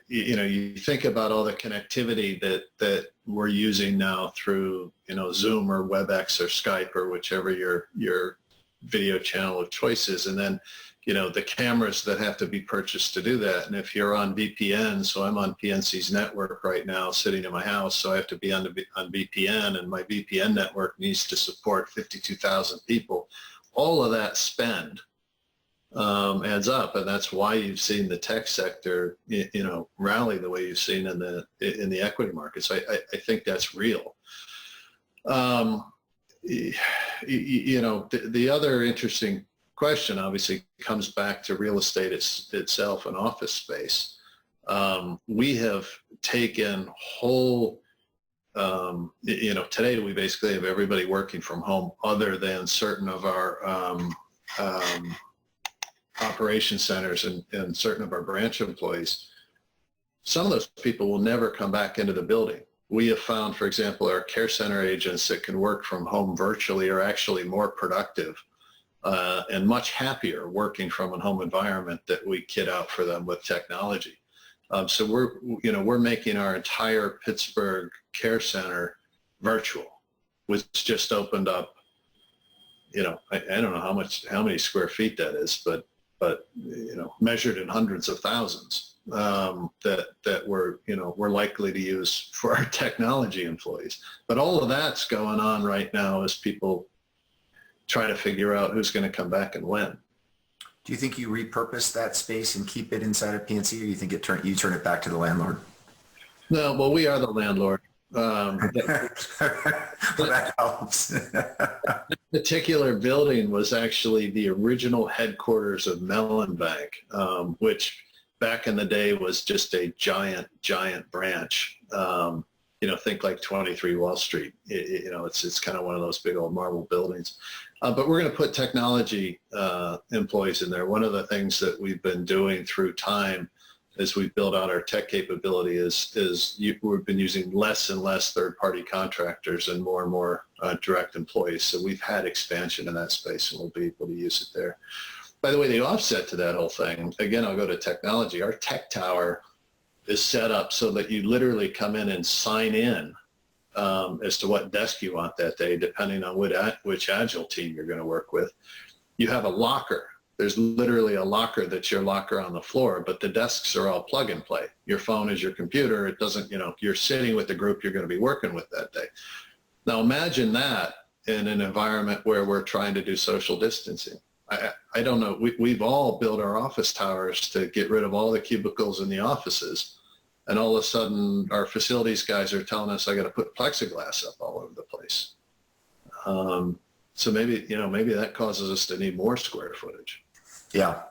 You think about all the connectivity that we're using now through Zoom or WebEx or Skype or whichever your video channel of choice is, and then the cameras that have to be purchased to do that. And if you're on VPN, so I'm on PNC's network right now sitting in my house, so I have to be on VPN, and my VPN network needs to support 52,000 people. All of that spend adds up, and that's why you've seen the tech sector rally the way you've seen in the equity markets. I think that's real. The other interesting question obviously comes back to real estate itself and office space. We have taken whole, today we basically have everybody working from home other than certain of our operation centers and certain of our branch employees. Some of those people will never come back into the building. We have found, for example, our care center agents that can work from home virtually are actually more productive and much happier working from a home environment that we kit out for them with technology. So we're making our entire Pittsburgh care center virtual, which just opened up. I don't know how many square feet that is, but measured in hundreds of thousands that we're likely to use for our technology employees. But all of that's going on right now as people try to figure out who's going to come back and when. Do you think you repurpose that space and keep it inside of PNC, or do you think you turn it back to the landlord? No, well, we are the landlord. That helps. That particular building was actually the original headquarters of Mellon Bank, which back in the day was just a giant branch. Think like 23 Wall Street. It's kind of one of those big old marble buildings. But we're going to put technology employees in there. One of the things that we've been doing through time as we build out our tech capability we've been using less and less third-party contractors and more direct employees. So we've had expansion in that space, and we'll be able to use it there. By the way, the offset to that whole thing, again, I'll go to technology. Our tech tower is set up so that you literally come in and sign in as to what desk you want that day, depending on which Agile team you're going to work with. You have a locker. There's literally a locker that's your locker on the floor, but the desks are all plug and play. Your phone is your computer. It doesn't, you're sitting with the group you're going to be working with that day. Now imagine that in an environment where we're trying to do social distancing. I don't know. We've all built our office towers to get rid of all the cubicles in the offices. And all of a sudden, our facilities guys are telling us I got to put plexiglass up all over the place. So maybe that causes us to need more square footage. Yeah,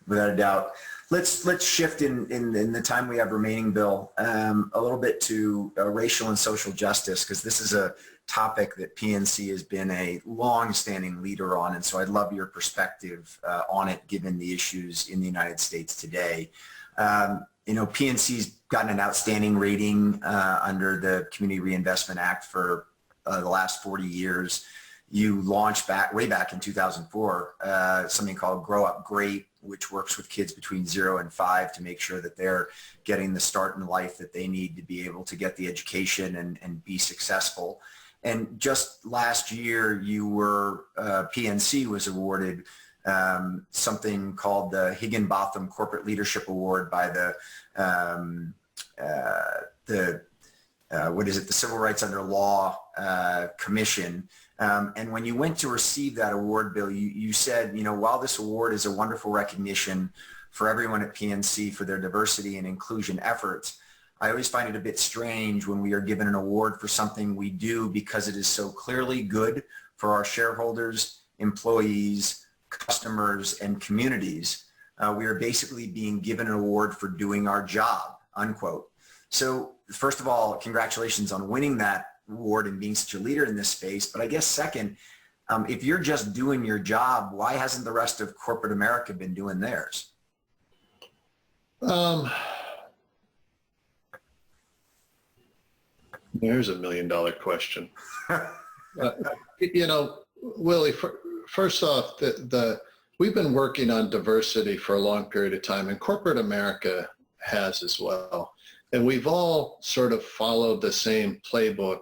without a doubt. Let's shift in the time we have remaining, Bill, a little bit to racial and social justice, because this is a topic that PNC has been a long-standing leader on, and so I'd love your perspective on it, given the issues in the United States today. PNC's gotten an outstanding rating under the Community Reinvestment Act for the last 40 years. You launched way back in 2004, something called Grow Up Great, which works with kids between 0 and 5 to make sure that they're getting the start in life that they need to be able to get the education and be successful. And just last year, PNC was awarded something called the Higginbotham Corporate Leadership Award by the Civil Rights Under Law Commission. And when you went to receive that award, Bill, you said, while this award is a wonderful recognition for everyone at PNC for their diversity and inclusion efforts, I always find it a bit strange when we are given an award for something we do because it is so clearly good for our shareholders, employees, customers, and communities. We are basically being given an award for doing our job, unquote. So first of all, congratulations on winning that award and being such a leader in this space. But I guess second, If you're just doing your job, why hasn't the rest of corporate America been doing theirs? There's $1 million question. You know, Willie, first off, we've been working on diversity for a long period of time, and corporate America has as well. And we've all sort of followed the same playbook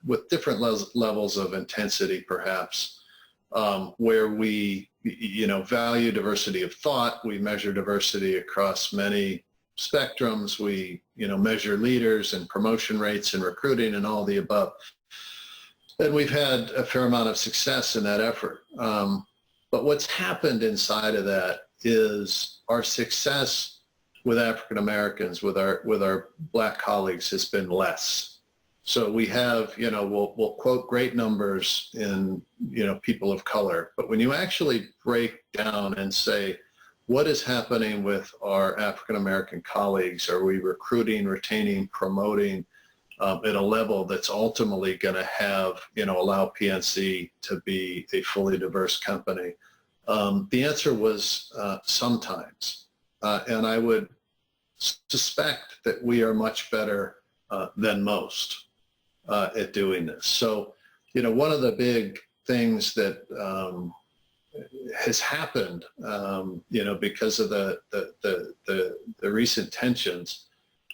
with different levels of intensity, perhaps, where we, value diversity of thought. We measure diversity across many spectrums. We, measure leaders and promotion rates and recruiting and all the above. And we've had a fair amount of success in that effort. But what's happened inside of that is our success with African Americans, with our Black colleagues, has been less. So we have, we'll quote great numbers in, people of color, but when you actually break down and say, what is happening with our African American colleagues? Are we recruiting, retaining, promoting at a level that's ultimately going to have, allow PNC to be a fully diverse company? The answer was sometimes, and I would suspect that we are much better than most at doing this. So, one of the big things that has happened, because of the recent tensions,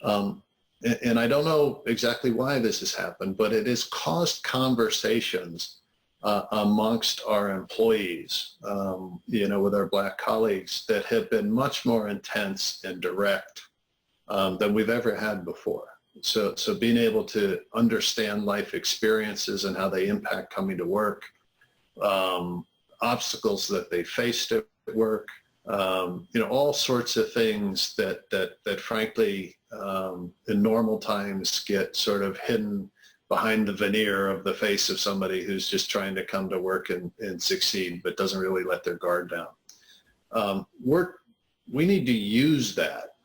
and I don't know exactly why this has happened, but it has caused conversations amongst our employees, with our Black colleagues, that have been much more intense and direct than we've ever had before. So being able to understand life experiences and how they impact coming to work, obstacles that they faced at work, all sorts of things that frankly, in normal times get sort of hidden behind the veneer of the face of somebody who's just trying to come to work and succeed, but doesn't really let their guard down. We need to use that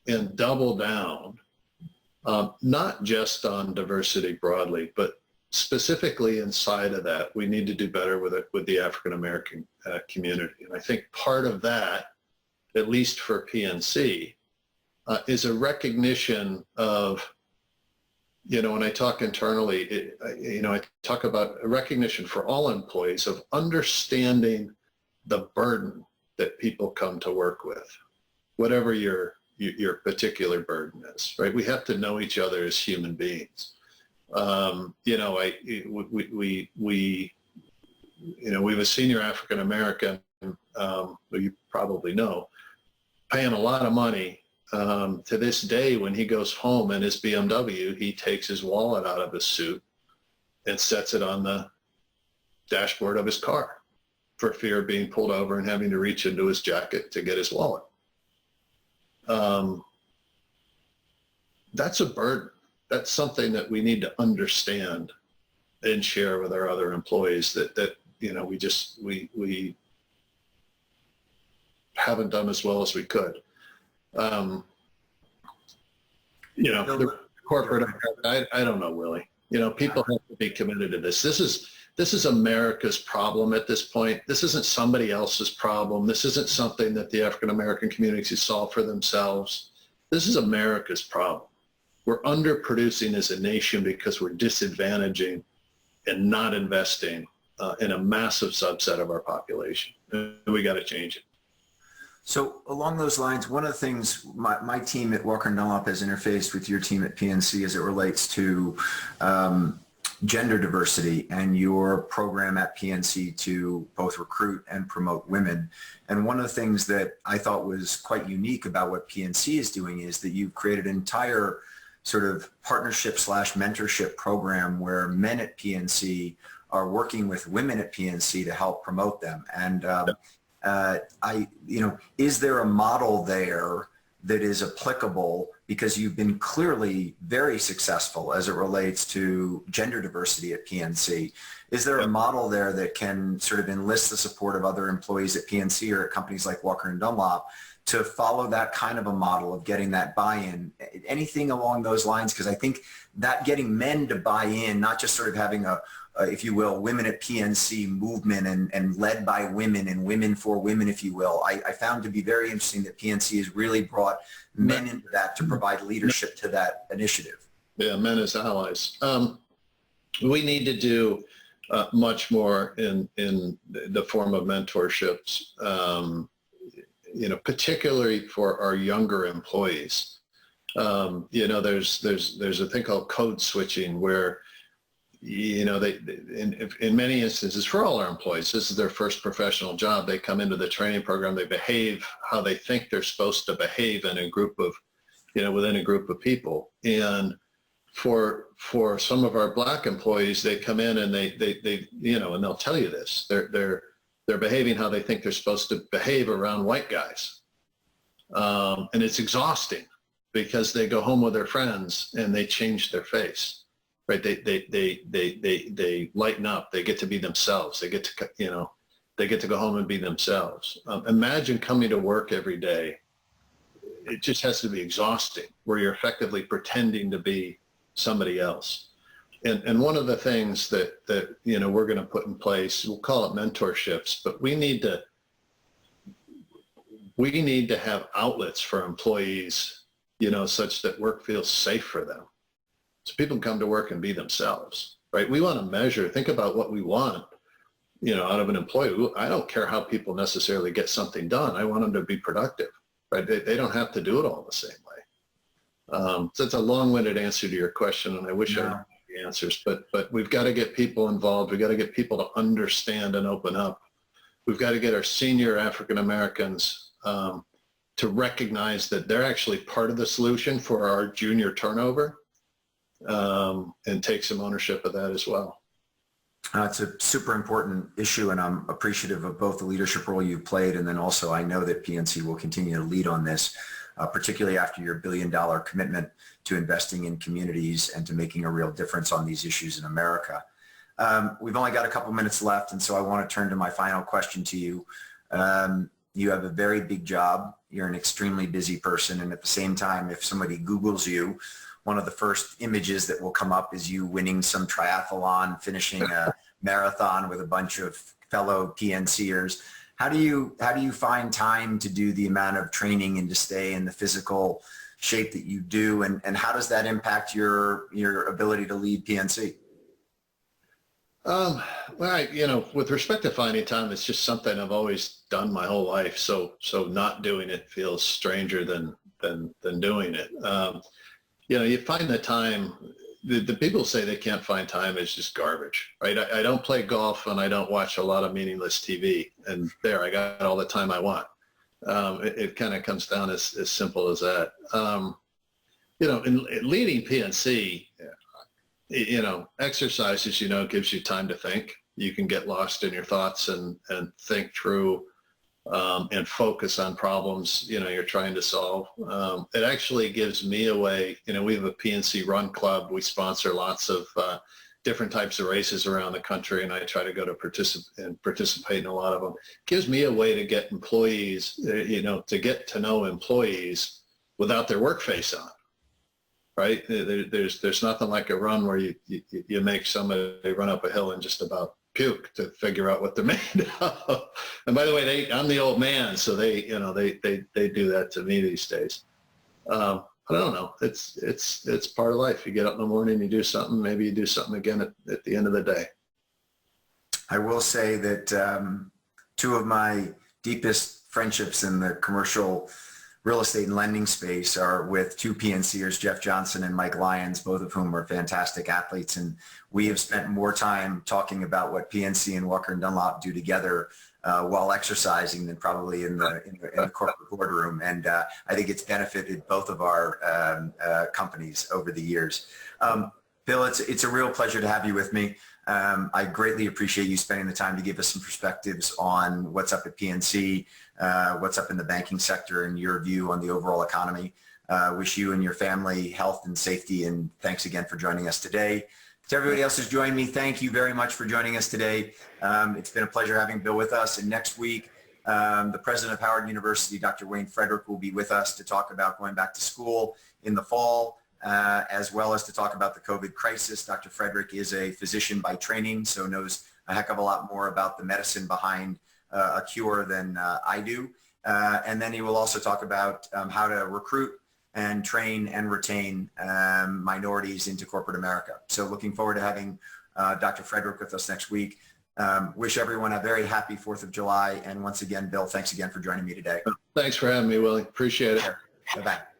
and double down, not just on diversity broadly, but specifically inside of that. We need to do better with the African American community. And I think part of that, at least for PNC, is a recognition of, when I talk internally, I talk about a recognition for all employees of understanding the burden that people come to work with, whatever your particular burden is, right? We have to know each other as human beings. We have a senior African American, who you probably know, paying a lot of money. To this day, when he goes home in his BMW, he takes his wallet out of his suit and sets it on the dashboard of his car for fear of being pulled over and having to reach into his jacket to get his wallet. That's a burden. That's something that we need to understand and share with our other employees that we haven't done as well as we could. The corporate, I don't know, Willie. People have to be committed to this. This is America's problem at this point. This isn't somebody else's problem. This isn't something that the African American community solve for themselves. This is America's problem. We're underproducing as a nation because we're disadvantaging and not investing in a massive subset of our population. And we got to change it. So along those lines, one of the things my team at Walker Dunlop has interfaced with your team at PNC as it relates to gender diversity and your program at PNC to both recruit and promote women. And one of the things that I thought was quite unique about what PNC is doing is that you've created an entire sort of partnership / mentorship program where men at PNC are working with women at PNC to help promote them. And is there a model there that is applicable, because you've been clearly very successful as it relates to gender diversity at PNC? Is there a model there that can sort of enlist the support of other employees at PNC or at companies like Walker and Dunlop to follow that kind of a model of getting that buy-in? Anything along those lines? Because I think that getting men to buy in, not just sort of having a if you will, women at PNC movement and led by women and women for women, if you will. I found to be very interesting that PNC has really brought men into that to provide leadership to that initiative. Yeah, men as allies. We need to do much more in the form of mentorships, particularly for our younger employees. There's a thing called code switching where, they in many instances, for all our employees, this is their first professional job. They come into the training program, they behave how they think they're supposed to behave in a group of, within a group of people. And for some of our Black employees, they come in and they and they'll tell you this. They're behaving how they think they're supposed to behave around white guys, and it's exhausting because they go home with their friends and they change their face, right? They lighten up. They get to be themselves. They get to go home and be themselves. Imagine coming to work every day. It just has to be exhausting, where you're effectively pretending to be somebody else. And one of the things that we're going to put in place, we'll call it mentorships, but we need to have outlets for employees, such that work feels safe for them. So people can come to work and be themselves, right? We want to measure, think about what we want, out of an employee. I don't care how people necessarily get something done. I want them to be productive, right? They don't have to do it all the same way. So it's a long-winded answer to your question, and I wish I had the answers, but we've got to get people involved. We've got to get people to understand and open up. We've got to get our senior African Americans to recognize that they're actually part of the solution for our junior turnover, and take some ownership of that as well. It's a super important issue, and I'm appreciative of both the leadership role you've played, and then also I know that PNC will continue to lead on this. Particularly after your $1 billion commitment to investing in communities and to making a real difference on these issues in America. We've only got a couple minutes left, and so I want to turn to my final question to you. You have a very big job. You're an extremely busy person, and at the same time, if somebody Googles you, one of the first images that will come up is you winning some triathlon, finishing a marathon with a bunch of fellow PNCers. How do you find time to do the amount of training and to stay in the physical shape that you do, and how does that impact your ability to lead PNC? Well, with respect to finding time, it's just something I've always done my whole life. So not doing it feels stranger than doing it. You find the time. The people say they can't find time is just garbage, right? I don't play golf and I don't watch a lot of meaningless TV, and there I got all the time I want. It kind of comes down as simple as that. In leading PNC, exercise, as gives you time to think. You can get lost in your thoughts and think through and focus on problems you're trying to solve. It actually gives me a way. We have a Pnc Run Club. We sponsor lots of different types of races around the country, and I try to go to participate in a lot of them. It gives me a way to get employees, to get to know employees without their work face on. Right? There's nothing like a run where you make somebody run up a hill and just about puke to figure out what they're made of. And by the way, I'm the old man, so they do that to me these days. I don't know. It's part of life. You get up in the morning, you do something. Maybe you do something again at the end of the day. I will say that two of my deepest friendships in the commercial real estate and lending space are with two PNCers, Jeff Johnson and Mike Lyons, both of whom are fantastic athletes. And we have spent more time talking about what PNC and Walker and Dunlop do together while exercising than probably in the corporate boardroom. And I think it's benefited both of our companies over the years. Bill, it's a real pleasure to have you with me. I greatly appreciate you spending the time to give us some perspectives on what's up at PNC, what's up in the banking sector, and your view on the overall economy. Wish you and your family health and safety, and thanks again for joining us today. To everybody else who's joined me, thank you very much for joining us today. It's been a pleasure having Bill with us, and next week, the president of Howard University, Dr. Wayne Frederick, will be with us to talk about going back to school in the fall. as well as to talk about the COVID crisis. Dr. Frederick is a physician by training, so knows a heck of a lot more about the medicine behind a cure than I do. And then he will also talk about how to recruit and train and retain minorities into corporate America. So looking forward to having Dr. Frederick with us next week. Wish everyone a very happy 4th of July. And once again, Bill, thanks again for joining me today. Thanks for having me, Willie. Appreciate it. Bye-bye.